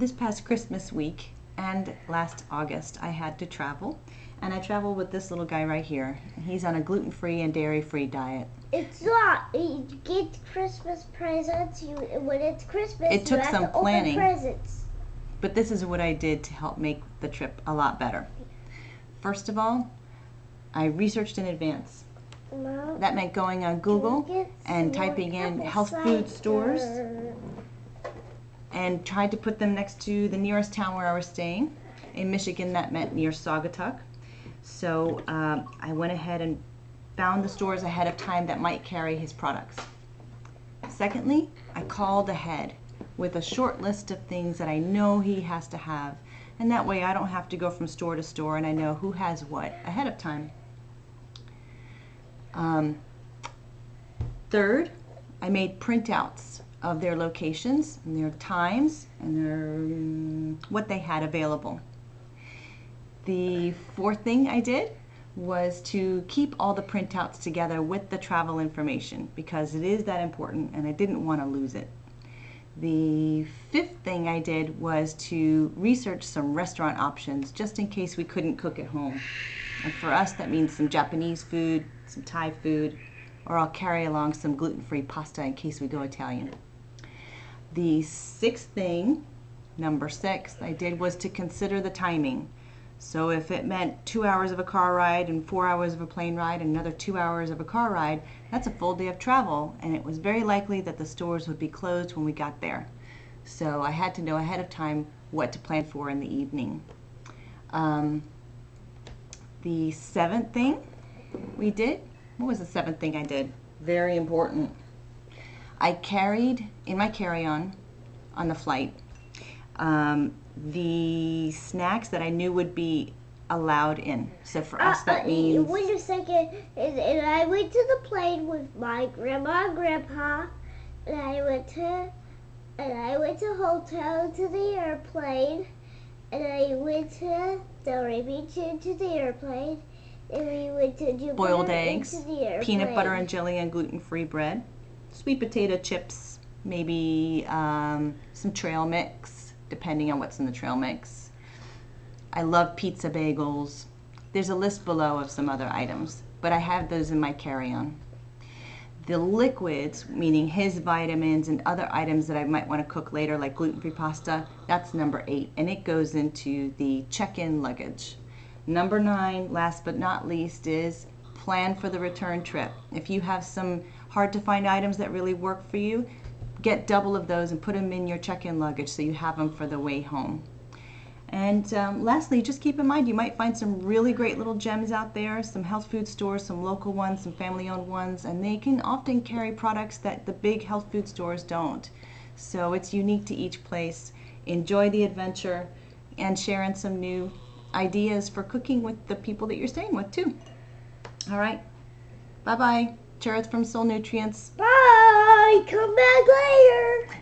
this past Christmas week and last August I had to travel, and I traveled with this little guy right here. He's on a gluten-free and dairy-free diet. It's not. You get Christmas presents. When it's Christmas, it took some planning. Open presents. But this is what I did to help make the trip a lot better. First of all, I researched in advance. Mom, that meant going on Google and typing in health food stores and tried to put them next to the nearest town where I was staying. In Michigan, that meant near Saugatuck. So I went ahead and found the stores ahead of time that might carry his products. Secondly, I called ahead with a short list of things that I know he has to have, and that way I don't have to go from store to store and I know who has what ahead of time. Third, I made printouts of their locations and their times and their what they had available. The fourth thing I did was to keep all the printouts together with the travel information because it is that important and I didn't want to lose it. The fifth thing I did was to research some restaurant options just in case we couldn't cook at home. And for us that means some Japanese food, some Thai food, or I'll carry along some gluten-free pasta in case we go Italian. The sixth thing, number 6, I did was to consider the timing. So if it meant 2 hours of a car ride and 4 hours of a plane ride and another 2 hours of a car ride, that's a full day of travel, and it was very likely that the stores would be closed when we got there. So I had to know ahead of time what to plan for in the evening. The seventh thing we did, what was the seventh thing I did? Very important. I carried in my carry-on on the flight the snacks that I knew would be allowed in. So for us that means... Wait a second. And I went to the plane with my grandma and grandpa, and I went to hotel to the airplane, and I went to Delray Beach into the airplane, and we went to Jupiter boiled eggs, into the airplane. Peanut butter and jelly and gluten-free bread, sweet potato chips, maybe some trail mix, depending on what's in the trail mix. I love pizza bagels. There's a list below of some other items, but I have those in my carry-on. The liquids, meaning his vitamins and other items that I might want to cook later, like gluten-free pasta, that's number 8, and it goes into the check-in luggage. Number 9, last but not least, is plan for the return trip. If you have some hard-to-find items that really work for you, get double of those and put them in your check-in luggage so you have them for the way home. And lastly, just keep in mind you might find some really great little gems out there, some health food stores, some local ones, some family-owned ones, and they can often carry products that the big health food stores don't. So it's unique to each place. Enjoy the adventure and sharing some new ideas for cooking with the people that you're staying with too. All right, bye-bye. Charlotte from Soul Nutrients. Bye! Come back later!